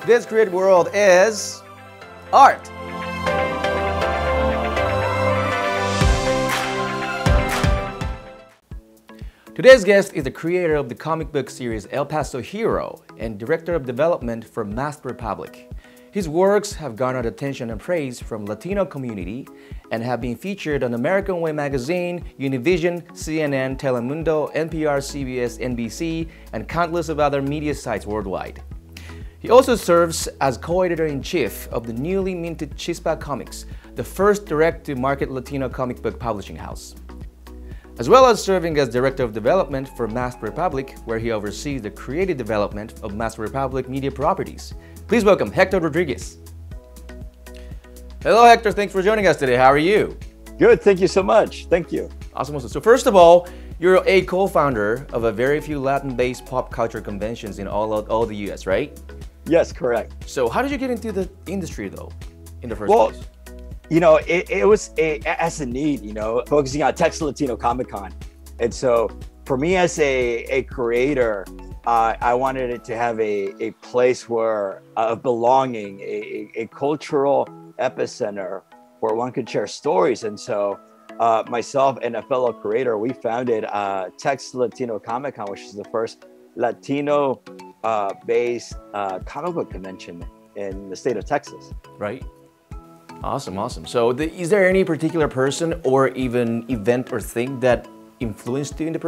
This creative world is art. Today's guest is the creator of the comic book series El Peso Hero and director of development for Masked Republic. His works have garnered attention and praise from Latino community and have been featured on American Way magazine, Univision, CNN, Telemundo, NPR, CBS, NBC, and countless of other media sites worldwide. He also serves as co-editor-in-chief of the newly minted Chispa Comics, the first direct-to-market Latino comic book publishing house, as well as serving as Director of Development for Masked Republic, where he oversees the creative development of Masked Republic media properties. Please welcome Hector Rodriguez. Hello, Hector. Thanks for joining us today. How are you? Good. Thank you so much. Thank you. Awesome. So first of all, you're a co-founder of a very few Latin-based pop culture conventions in all the U.S., right? Yes, correct. So how did you get into the industry, though, in the first place? You know, it was as a need, you know, focusing on Texas Latino Comic Con. And so for me as a creator, I wanted it to have a place where of belonging, a cultural epicenter where one could share stories. And so myself and a fellow creator, we founded Texas Latino Comic Con, which is the first Latino based comic book convention in the state of Texas. Right. Awesome, awesome. So is there any particular person or even event or thing that influenced you in the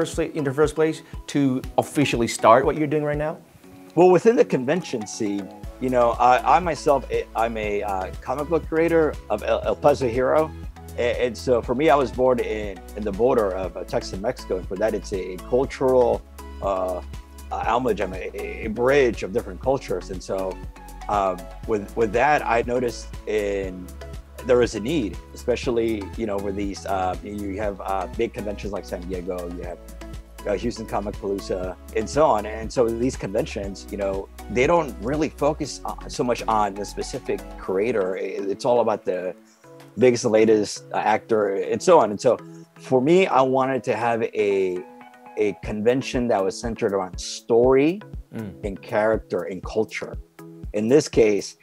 first place to officially start what you're doing right now? Well, within the convention scene, you know, I myself, I'm a comic book creator of El Peso Hero. And so for me, I was born in the border of Texas and Mexico. And for that, it's a cultural amalgam, a bridge of different cultures. And so with that, I noticed there was a need, especially, you know, with these, you have big conventions like San Diego, you have Houston Comic Palooza, and so on. And so these conventions, you know, they don't really focus so much on the specific creator. It's all about the biggest and latest actor and so on. And so for me, I wanted to have a convention that was centered around story and character and culture. In this case,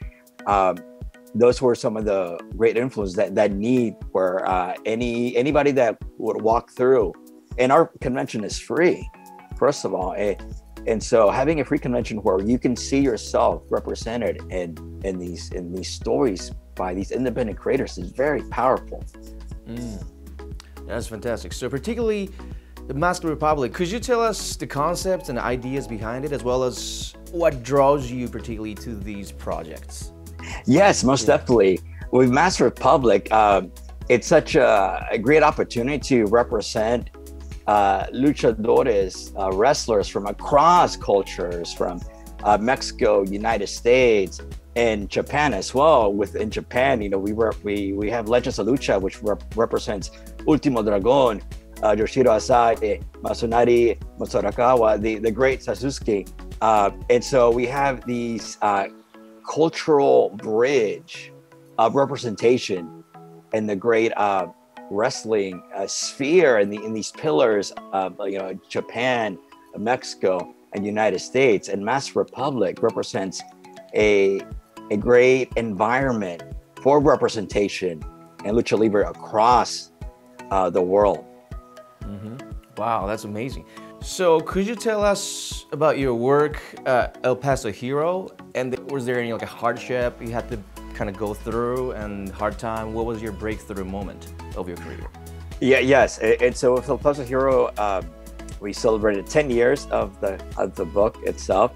those were some of the great influences that need where anybody that would walk through, and our convention is free, first of all. And so having a free convention where you can see yourself represented in these stories by these independent creators is very powerful. That's fantastic. So particularly the Masked Republic, could you tell us the concepts and ideas behind it, as well as what draws you particularly to these projects? Yes, most definitely. With Masked Republic, it's such a great opportunity to represent luchadores, wrestlers from across cultures, from Mexico, United States, and Japan as well. Within Japan, you know, we have Legends of Lucha, which represents Ultimo Dragon, Yoshiro Asai, Masanari Matsurakawa, the great Sasuke. And so we have these cultural bridge of representation and the great wrestling sphere in these pillars of, you know, Japan, Mexico, and United States. And Masked Republic represents a great environment for representation and lucha libre across the world. Wow, that's amazing. So could you tell us about your work, El Peso Hero? And was there any like a hardship you had to kind of go through and hard time? What was your breakthrough moment of your career? Yes. And so with El Peso Hero, we celebrated 10 years of the book itself.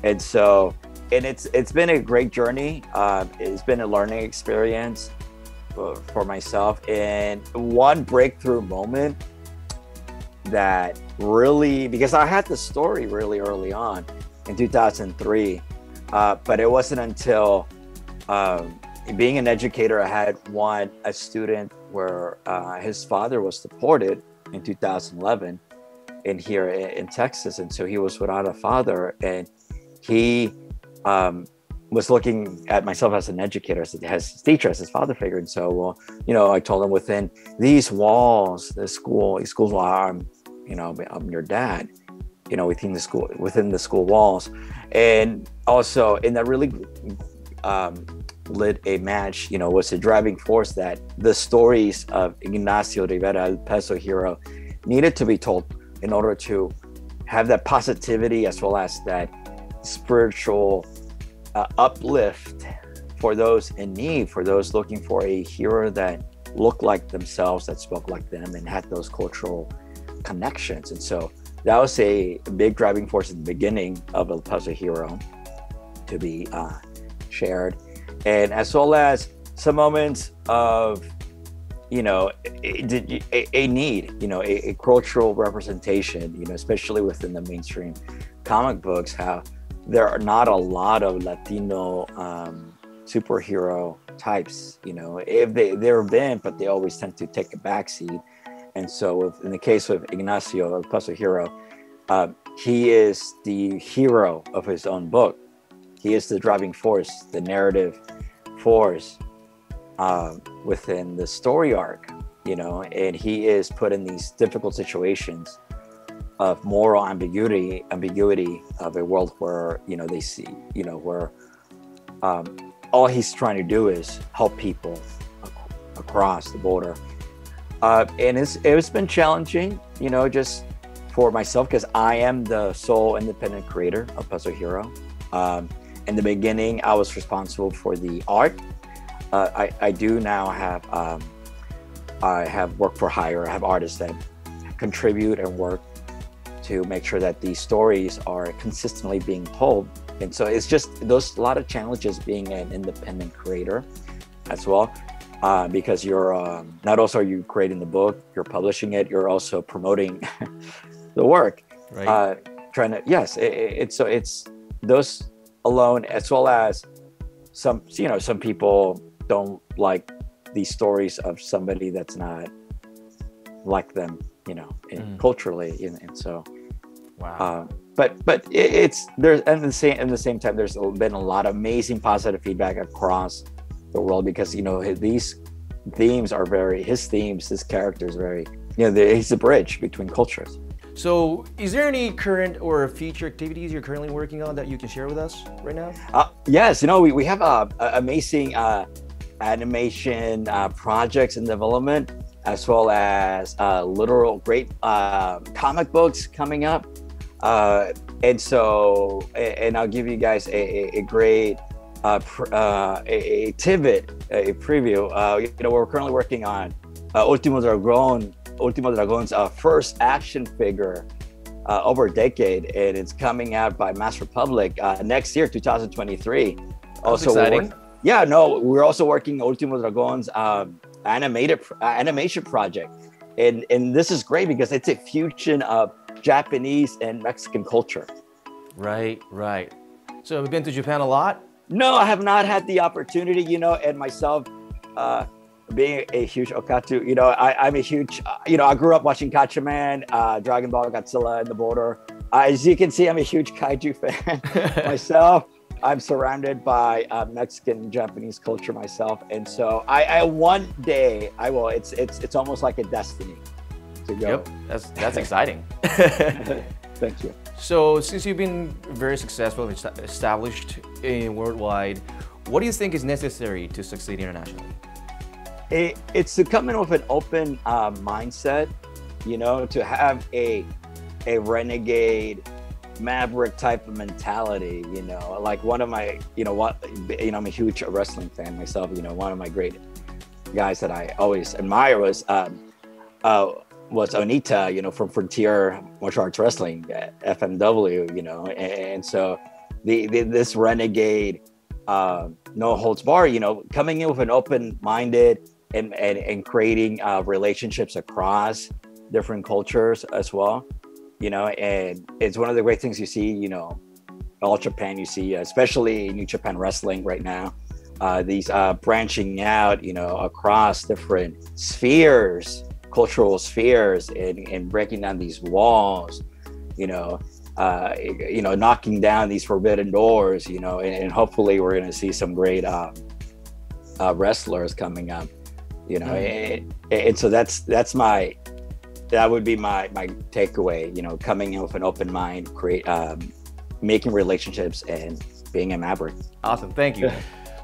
And so, it's been a great journey. It's been a learning experience for myself. And one breakthrough moment that really, because I had the story really early on in 2003, but it wasn't until being an educator, I had a student where his father was deported in 2011 in here in Texas. And so he was without a father, and he was looking at myself as an educator, as his teacher, as his father figure. And so, well, you know, I told him within these walls, these schools, I'm your dad. within the school walls. And also, and that really lit a match, was a driving force that the stories of Ignacio Rivera, El Peso Hero, needed to be told in order to have that positivity as well as that spiritual uplift for those in need, for those looking for a hero that looked like themselves, that spoke like them, and had those cultural connections. And so that was a big driving force at the beginning of El Peso Hero to be shared. And as well as some moments of, a need, a cultural representation, especially within the mainstream comic books, how there are not a lot of Latino superhero types, if there have been, but they always tend to take a backseat. And so in the case of Ignacio, El Peso Hero, he is the hero of his own book. He is the driving force, the narrative force within the story arc, and he is put in these difficult situations of moral ambiguity of a world where, they see, where all he's trying to do is help people across the border. And it's been challenging, just for myself, because I am the sole independent creator of Peso Hero. In the beginning, I was responsible for the art. I do now have I have work for hire. I have artists that contribute and work to make sure that these stories are consistently being told. And so it's just a lot of challenges being an independent creator as well, because you're not also are you creating the book, you're publishing it, you're also promoting the work. Right. It's those alone, as well as some people don't like these stories of somebody that's not like them, culturally, and so. Wow. But it's there's at the same time there's been a lot of amazing positive feedback across the world, because these themes are his characters very, he's a bridge between cultures. So is there any current or future activities you're currently working on that you can share with us right now? Yes, we have amazing animation projects in development, as well as literal great comic books coming up. And so, and I'll give you guys a great a tidbit, a preview. We're currently working on Último Dragon's first action figure over a decade, and it's coming out by Mass Republic next year, 2023. That's also exciting. We're also working on Último Dragon's animation project, and this is great because it's a fusion of Japanese and Mexican culture. Right. So have you been to Japan a lot? No, I have not had the opportunity, and myself, being a huge Okatu, I'm a huge, I grew up watching Gatchaman, Dragon Ball, Godzilla, and the Border. As you can see, I'm a huge kaiju fan myself. I'm surrounded by Mexican, Japanese culture myself, and so I one day I will. It's almost like a destiny to go. Yep, that's exciting. Thank you. So since you've been very successful and established worldwide, what do you think is necessary to succeed internationally? It's to come in with an open mindset, to have a renegade maverick type of mentality, like one of my, I'm a huge wrestling fan myself. One of my great guys that I always admire was Onita, from Frontier Martial Arts Wrestling, FMW, and so this renegade, no holds bar, coming in with an open-minded and creating relationships across different cultures as well, and it's one of the great things you see, all Japan, you see, especially New Japan Wrestling right now, these branching out, across different spheres, cultural spheres, and breaking down these walls, knocking down these forbidden doors, and hopefully we're going to see some great wrestlers coming up, and so that's my that would be my takeaway. You know, coming in with an open mind, making relationships, and being a maverick. Awesome, thank you.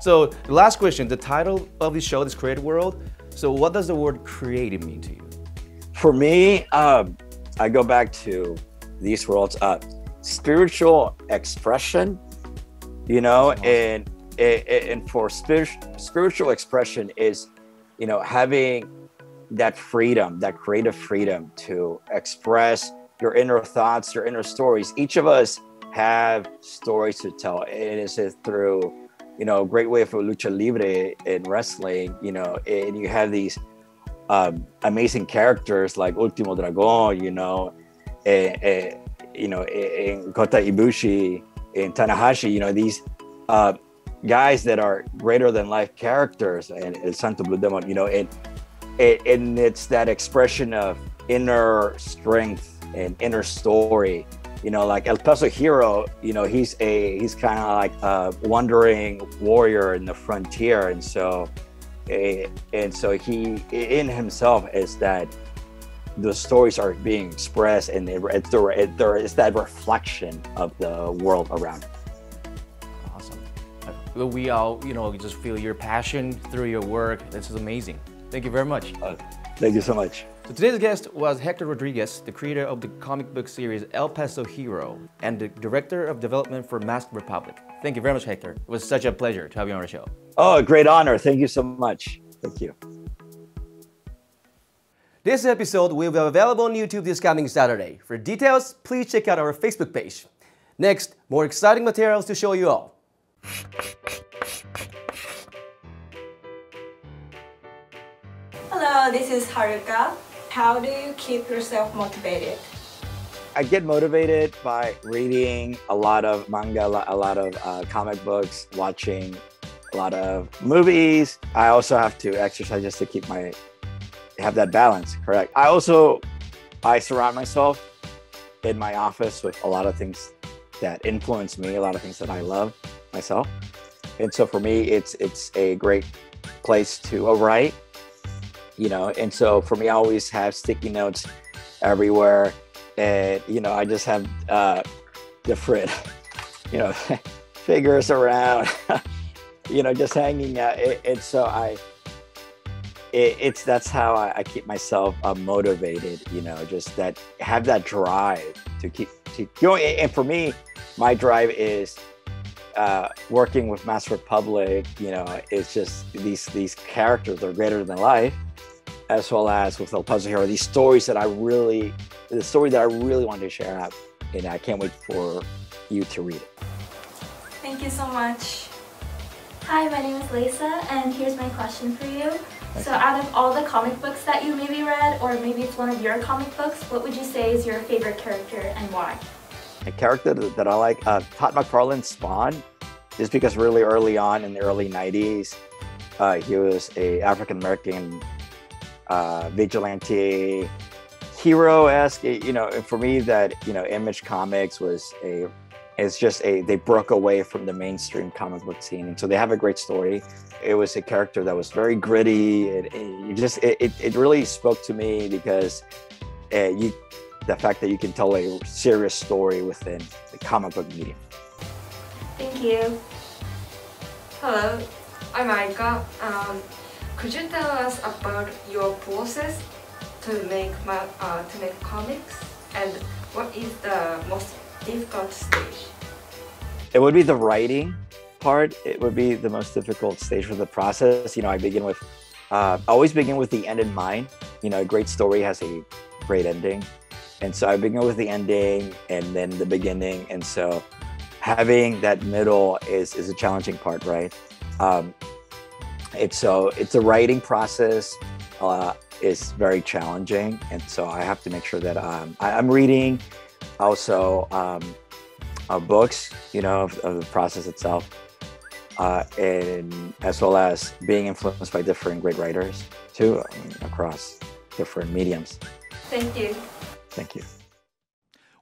So the last question, the title of the show, this creative world. So what does the word creative mean to you? For me, I go back to these worlds, spiritual expression, you know, awesome. and for spiritual expression is, you know, having that freedom, that creative freedom to express your inner thoughts, your inner stories. Each of us have stories to tell. It is through, you know, a great way for lucha libre in wrestling, you know, and you have these amazing characters like Ultimo Dragon, you know, in Kota Ibushi, in Tanahashi, you know, these guys that are greater than life characters, and El Santo Blue Demon, you know, and it's that expression of inner strength and inner story, you know, like El Peso Hero, you know, he's kind of like a wandering warrior in the frontier, and so he in himself is that the stories are being expressed, and there is that reflection of the world around. Awesome. We all, you know, just feel your passion through your work. This is amazing. Thank you very much. Thank you so much. So today's guest was Hector Rodriguez, the creator of the comic book series El Peso Hero and the director of development for Masked Republic. Thank you very much, Hector. It was such a pleasure to have you on our show. Oh, great honor. Thank you so much. Thank you. This episode will be available on YouTube this coming Saturday. For details, please check out our Facebook page. Next, more exciting materials to show you all. Hello, this is Haruka. How do you keep yourself motivated? I get motivated by reading a lot of manga, a lot of comic books, watching a lot of movies. I also have to exercise just to have that balance, correct. I surround myself in my office with a lot of things that influence me, a lot of things that I love myself. And so for me, it's a great place to write, you know, and so for me, I always have sticky notes everywhere. And, you know, I just have different, you know, figures around, you know, just hanging out. And so that's how I keep myself motivated, you know, just have that drive to keep going. And for me, my drive is working with Masked Republic, you know, it's just these characters are greater than life, as well as with El Peso Hero, these stories that the story that I really wanted to share out, and I can't wait for you to read it. Thank you so much. Hi, my name is Lisa, and here's my question for you. So out of all the comic books that you maybe read, or maybe it's one of your comic books, what would you say is your favorite character and why? A character that I like, Todd McFarlane's Spawn, just because really early on in the early 90s, he was a African-American vigilante hero-esque, you know. For me, that, you know, Image Comics they broke away from the mainstream comic book scene, and so they have a great story. It was a character that was very gritty. It really spoke to me because the fact that you can tell a serious story within the comic book medium. Thank you. Hello, I'm Aika. Could you tell us about your process to make comics, and what is the most difficult stage? It would be the writing part. It would be the most difficult stage for the process. You know, I always begin with the end in mind. You know, a great story has a great ending, and so I begin with the ending and then the beginning. And so having that middle is a challenging part, right? It's a writing process is very challenging, and so I have to make sure that I'm reading also books, you know, of the process itself, and as well as being influenced by different great writers too, across different mediums. Thank you. Thank you.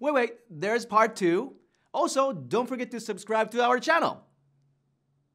Wait, there's part 2. Also, don't forget to subscribe to our channel.